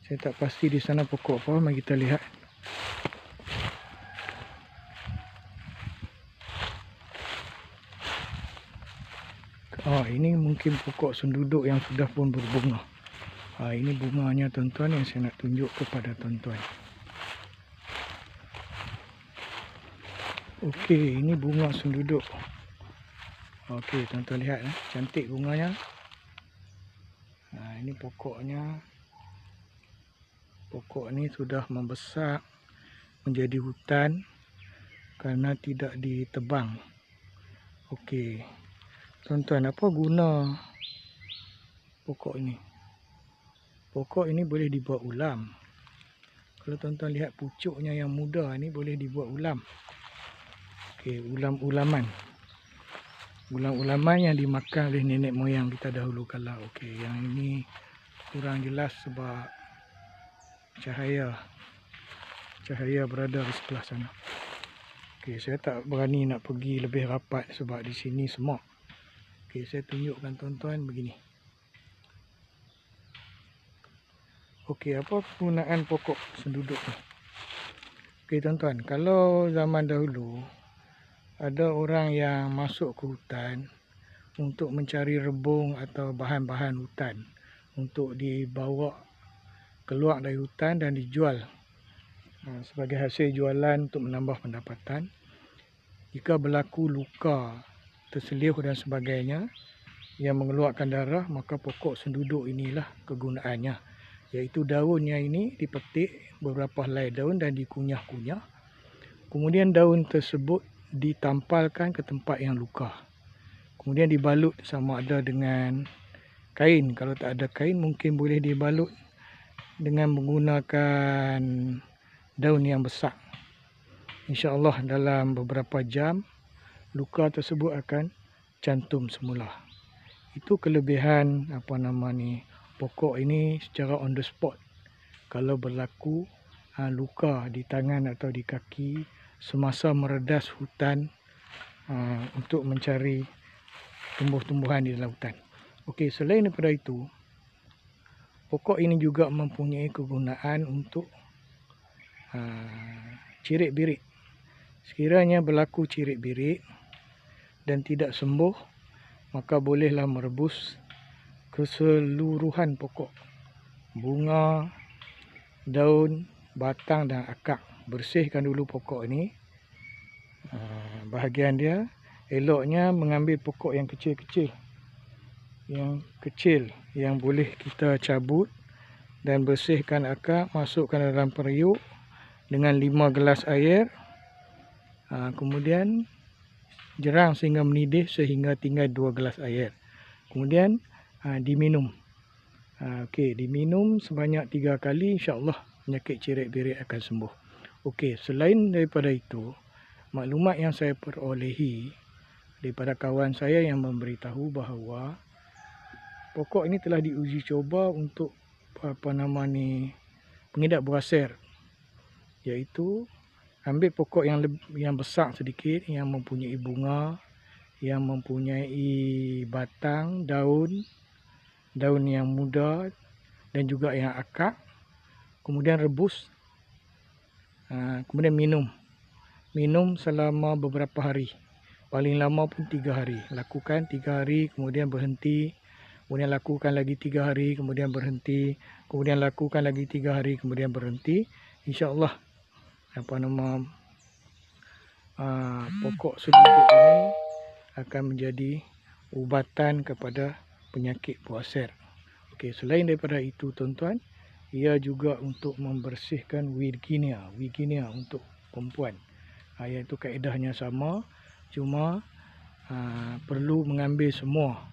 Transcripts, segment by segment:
Saya tak pasti di sana pokok apa. Mari kita lihat. Ini mungkin pokok senduduk yang sudah pun berbunga. Ini bunganya tuan-tuan yang saya nak tunjuk kepada tuan-tuan. Okey, ini bunga senduduk. Okey, tuan-tuan lihat cantik bunganya. Ini pokoknya. Pokok ni sudah membesar menjadi hutan kerana tidak ditebang. Okey. Tuan-tuan, apa guna pokok ini? Pokok ini boleh dibuat ulam. Kalau tuan-tuan lihat pucuknya yang muda ni boleh dibuat ulam. Okey, ulam-ulaman. Ulam-ulaman yang dimakan oleh nenek moyang kita dahulu kala. Okey, yang ini kurang jelas sebab cahaya berada di sebelah sana. Okey, saya tak berani nak pergi lebih rapat sebab di sini semok. Okey, saya tunjukkan tuan-tuan begini. Okey, apa kegunaan pokok senduduk ni? Okey tuan-tuan, kalau zaman dahulu ada orang yang masuk ke hutan untuk mencari rebung atau bahan-bahan hutan untuk dibawa keluar dari hutan dan dijual sebagai hasil jualan untuk menambah pendapatan. Jika berlaku luka, terselih dan sebagainya yang mengeluarkan darah, maka pokok senduduk inilah kegunaannya. Iaitu daunnya ini dipetik beberapa helai daun dan dikunyah-kunyah. Kemudian daun tersebut ditampalkan ke tempat yang luka. Kemudian dibalut sama ada dengan kain. Kalau tak ada kain mungkin boleh dibalut dengan menggunakan daun yang besar. InsyaAllah dalam beberapa jam luka tersebut akan cantum semula. Itu kelebihan pokok ini secara on the spot. Kalau berlaku luka di tangan atau di kaki semasa meredas hutan untuk mencari tumbuh-tumbuhan di dalam hutan. Okey, selain daripada itu, pokok ini juga mempunyai kegunaan untuk cirit-birit. Sekiranya berlaku cirit-birit dan tidak sembuh, maka bolehlah merebus keseluruhan pokok, bunga, daun, batang dan akar. Bersihkan dulu pokok ini, bahagian dia. Eloknya mengambil pokok yang kecil-kecil, yang boleh kita cabut dan bersihkan akar, masukkan dalam periuk dengan 5 gelas air. Kemudian jerang sehingga mendidih sehingga tinggal 2 gelas air. Kemudian diminum. Okey, diminum sebanyak 3 kali, insya-Allah penyakit cirit-birit akan sembuh. Okey, selain daripada itu, maklumat yang saya perolehi daripada kawan saya yang memberitahu bahawa pokok ini telah diuji coba untuk pengedap buaser, iaitu ambil pokok yang besar sedikit, yang mempunyai bunga, yang mempunyai batang, daun yang muda dan juga yang akar. Kemudian rebus, kemudian minum selama beberapa hari, paling lama pun 3 hari. Lakukan 3 hari, kemudian berhenti, kemudian lakukan lagi 3 hari, kemudian berhenti, kemudian lakukan lagi 3 hari, kemudian berhenti. InsyaAllah pokok senduduk ini akan menjadi ubatan kepada penyakit buaser. Okey, selain daripada itu tuan-tuan, ia juga untuk membersihkan Wegener untuk perempuan. Iaitu kaedahnya sama, cuma perlu mengambil semua.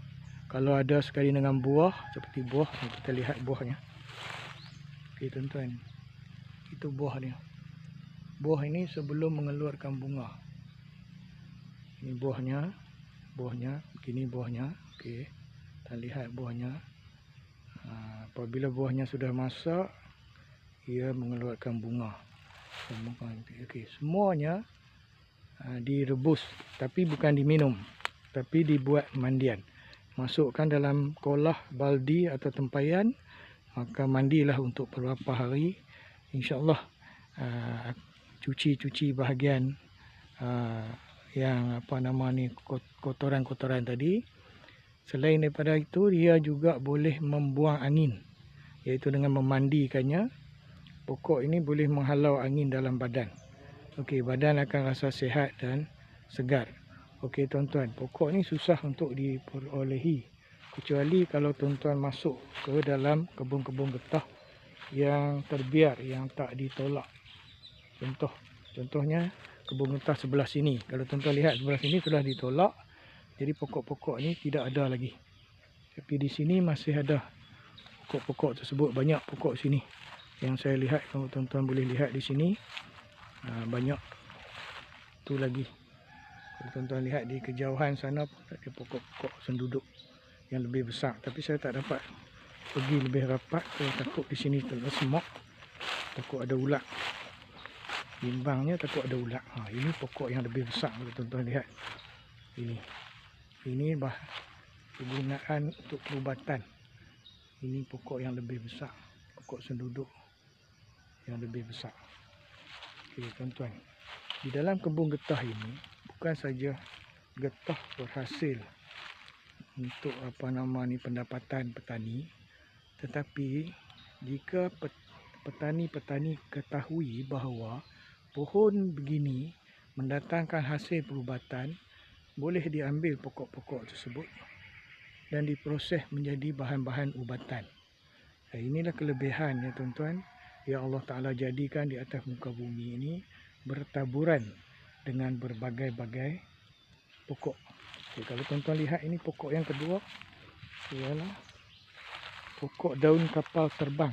Kalau ada sekali dengan buah, seperti buah, kita lihat buahnya. Okey tuan-tuan, itu buahnya. Buah ini sebelum mengeluarkan bunga. Ini buahnya, begini buahnya. Okey, kita lihat buahnya. Apabila buahnya sudah masak, ia mengeluarkan bunga. Okey, semuanya direbus, tapi bukan diminum, tapi dibuat mandian. Masukkan dalam kolah baldi atau tempayan, maka mandilah untuk beberapa hari. InsyaAllah cuci bahagian yang kotoran-kotoran tadi. Selain daripada itu, dia juga boleh membuang angin, iaitu dengan memandikannya. Pokok ini boleh menghalau angin dalam badan. Okey, badan akan rasa sihat dan segar. Okey tuan-tuan, pokok ni susah untuk diperolehi, kecuali kalau tuan-tuan masuk ke dalam kebun-kebun getah yang terbiar, yang tak ditolak. Contohnya kebun getah sebelah sini. Kalau tuan-tuan lihat sebelah sini sudah ditolak, jadi pokok-pokok ni tidak ada lagi. Tapi di sini masih ada pokok-pokok tersebut. Banyak pokok sini yang saya lihat. Kalau tuan-tuan boleh lihat di sini, banyak tu lagi. Kalau tuan-tuan lihat di kejauhan sana pun ada pokok-pokok senduduk yang lebih besar. Tapi saya tak dapat pergi lebih rapat, saya takut di sini terlalu semak, takut ada ulat. Bimbangnya takut ada ulat. Ini pokok yang lebih besar kalau tuan-tuan lihat. Ini kegunaan untuk perubatan. Ini pokok yang lebih besar, pokok senduduk yang lebih besar. Okey tuan-tuan, di dalam kebun getah ini bukan saja getah berhasil untuk pendapatan petani, tetapi jika petani-petani ketahui bahawa pohon begini mendatangkan hasil perubatan, boleh diambil pokok-pokok tersebut dan diproses menjadi bahan-bahan ubatan. Inilah kelebihan ya tuan-tuan, yang Allah Ta'ala jadikan di atas muka bumi ini bertaburan dengan berbagai-bagai pokok. Kalau tuan-tuan lihat, ini pokok yang kedua ialah pokok daun kapal terbang.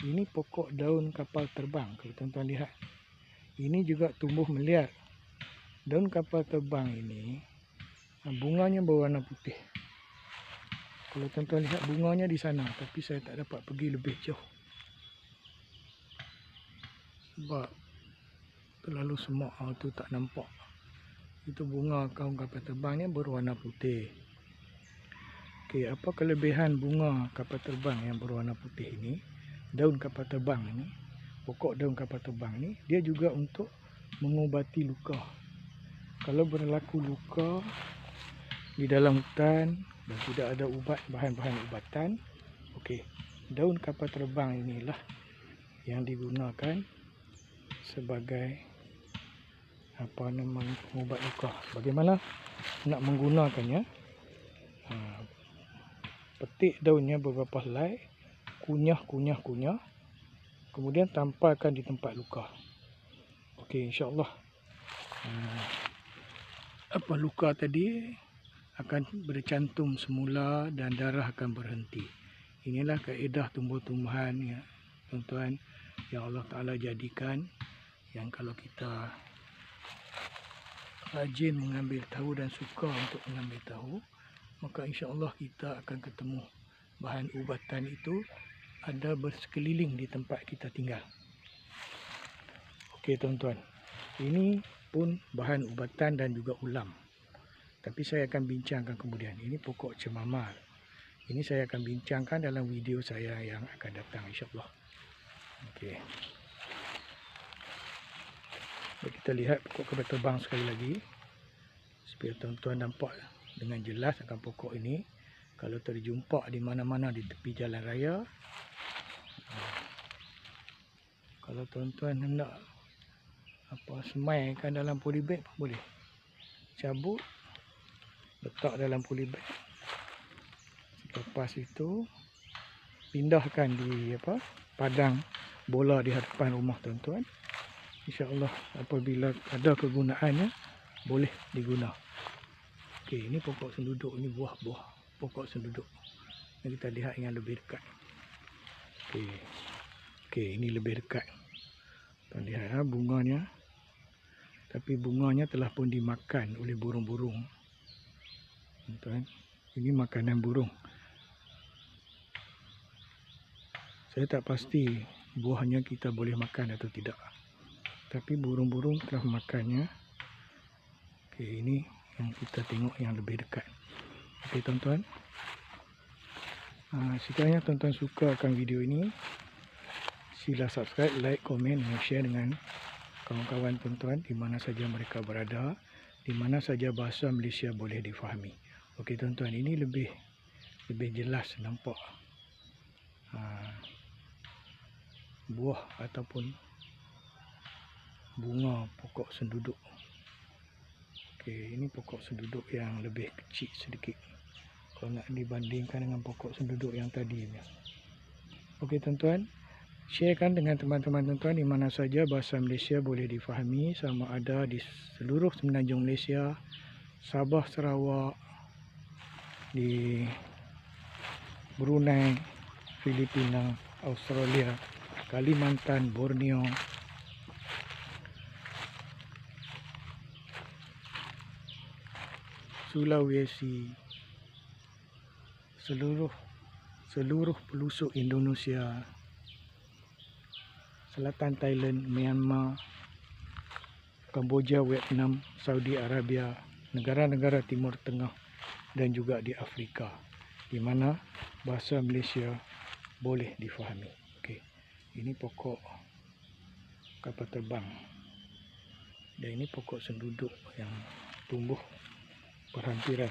Ini pokok daun kapal terbang. Kalau tuan-tuan lihat, ini juga tumbuh meliar. Daun kapal terbang ini bunganya berwarna putih. Kalau tuan-tuan lihat bunganya di sana, tapi saya tak dapat pergi lebih jauh sebab terlalu semak, tu tak nampak. Itu bunga daun kapal terbang ni berwarna putih. Okey, apa kelebihan bunga kapal terbang yang berwarna putih ini? Daun kapal terbang ini, pokok daun kapal terbang ni, dia juga untuk mengubati luka. Kalau berlaku luka di dalam hutan dan tidak ada ubat, bahan-bahan ubatan, okey, daun kapal terbang inilah yang digunakan sebagai pengubat luka. Bagaimana nak menggunakannya? Petik daunnya beberapa helai, kunyah, kemudian tampalkan di tempat luka. Okey, insya-Allah luka tadi akan bercantum semula dan darah akan berhenti. Inilah kaedah tumbuh-tumbuhan ya tuan-tuan, yang Allah Ta'ala jadikan, yang kalau kita rajin mengambil tahu dan suka untuk mengambil tahu, maka insya-Allah kita akan ketemu bahan ubatan itu ada bersekeliling di tempat kita tinggal. Okey tuan-tuan, ini pun bahan ubatan dan juga ulam. Tapi saya akan bincangkan kemudian. Ini pokok cemamar. Ini saya akan bincangkan dalam video saya yang akan datang insya-Allah. Okey. Kita lihat pokok kapal terbang sekali lagi supaya tuan-tuan nampak dengan jelas akan pokok ini. Kalau terjumpa di mana-mana di tepi jalan raya, kalau tuan-tuan hendak semaikan dalam polybag pun boleh. Cabut, letak dalam polybag. Lepas itu pindahkan di padang bola di hadapan rumah tuan-tuan. InsyaAllah apabila ada kegunaannya, boleh diguna. Okey, ini pokok senduduk, ini buah-buah pokok senduduk. Ini kita lihat yang lebih dekat. Okey, ini lebih dekat. Kita lihat bunganya. Tapi bunganya telah pun dimakan oleh burung-burung. Tuan, ini makanan burung. Saya tak pasti buahnya kita boleh makan atau tidak. Tapi burung-burung telah makannya. Okey, ini yang kita tengok yang lebih dekat. Okey tuan-tuan. Sekiranya tuan-tuan suka akan video ini, sila subscribe, like, komen dan share dengan kawan-kawan tuan-tuan di mana saja mereka berada, di mana saja bahasa Malaysia boleh difahami. Okey tuan-tuan, ini lebih jelas nampak buah ataupun bunga pokok senduduk. Okey, ini pokok senduduk yang lebih kecil sedikit kalau nak dibandingkan dengan pokok senduduk yang tadi. Okey tuan-tuan, sharekan dengan teman-teman tuan-tuan di mana saja bahasa Malaysia boleh difahami, sama ada di seluruh semenanjung Malaysia, Sabah, Sarawak, di Brunei, Filipina, Australia, Kalimantan, Borneo, Sulawesi, seluruh pelosok Indonesia, selatan Thailand, Myanmar, Kamboja, Vietnam, Saudi Arabia, negara-negara Timur Tengah dan juga di Afrika, di mana bahasa Malaysia boleh difahami. Okey, ini pokok kapal terbang dan ini pokok senduduk yang tumbuh berhampiran.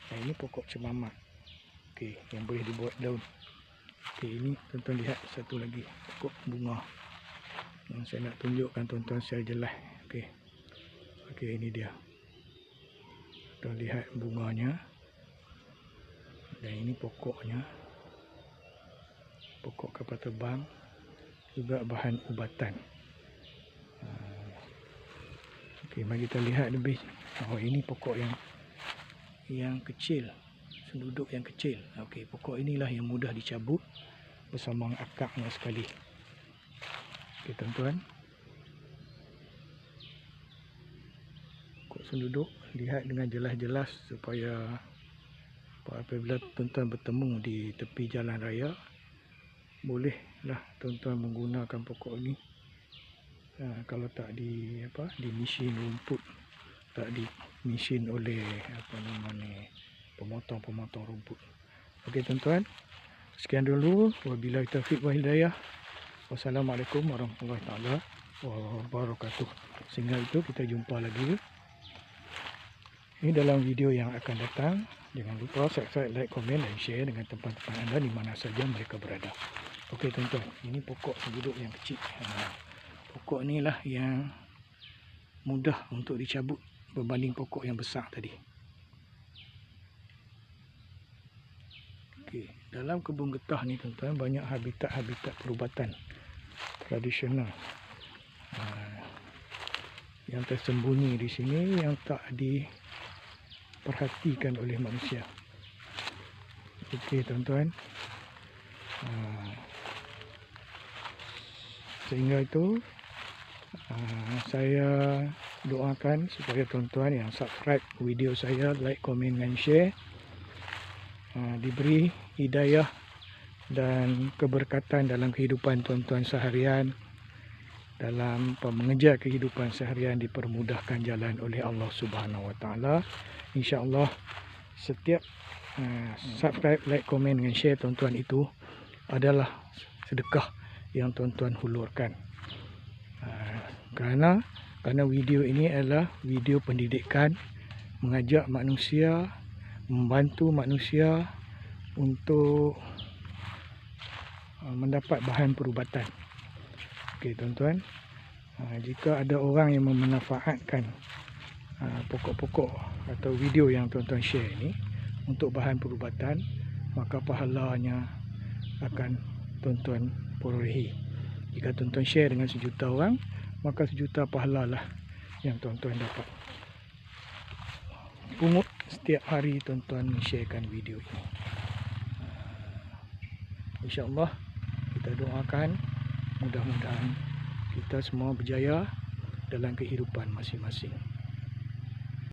Dan ini pokok cemamat. Okey, yang boleh dibuat daun. Okey, ini tuan-tuan lihat satu lagi pokok bunga yang saya nak tunjukkan tuan-tuan secara jelas. Okey. Okey, ini dia. Tuan lihat bunganya. Dan ini pokoknya. Pokok kapal terbang, juga bahan ubatan. Okey, mari kita lihat lebih. Oh, ini pokok yang kecil, senduduk yang kecil. Okey, pokok inilah yang mudah dicabut bersama akarnya sekali. Okey tuan-tuan, pokok senduduk lihat dengan jelas-jelas supaya apabila tuan-tuan bertemu di tepi jalan raya, bolehlah tuan-tuan menggunakan pokok ini. Kalau tak di mesin rumput, tak di mesin oleh pemotong rumput. Okey tuan-tuan, sekian dulu. Wabillahi taufiq wal hidayah. Wassalamualaikum warahmatullahi taala wabarakatuh. Sehingga itu kita jumpa lagi ini dalam video yang akan datang. Jangan lupa subscribe, like, komen dan share dengan teman-teman anda di mana saja mereka berada. Okey tuan-tuan, ini pokok senduduk yang kecil. Pokok inilah yang mudah untuk dicabut berbanding pokok yang besar tadi. Okey, dalam kebun getah ni tuan-tuan banyak habitat perubatan tradisional yang tersembunyi di sini, yang tak diperhatikan oleh manusia. Okey tuan-tuan, sehingga itu saya doakan supaya tuan-tuan yang subscribe video saya, like, komen dan share, diberi hidayah dan keberkatan dalam kehidupan tuan-tuan seharian, dalam mengejar kehidupan seharian dipermudahkan jalan oleh Allah Subhanahu Wa Taala. InsyaAllah setiap subscribe, like, komen dan share tuan-tuan itu adalah sedekah yang tuan-tuan hulurkan. Kerana video ini adalah video pendidikan, mengajak manusia, membantu manusia untuk mendapat bahan perubatan. Okey tuan-tuan, jika ada orang yang memanfaatkan pokok-pokok atau video yang tuan-tuan share ini untuk bahan perubatan, maka pahalanya akan tuan-tuan perolehi. Jika tuan-tuan share dengan 1 juta orang, maka 1 juta pahala lah yang tuan-tuan dapat pungut setiap hari tuan-tuan sharekan video ini. InsyaAllah kita doakan mudah-mudahan kita semua berjaya dalam kehidupan masing-masing.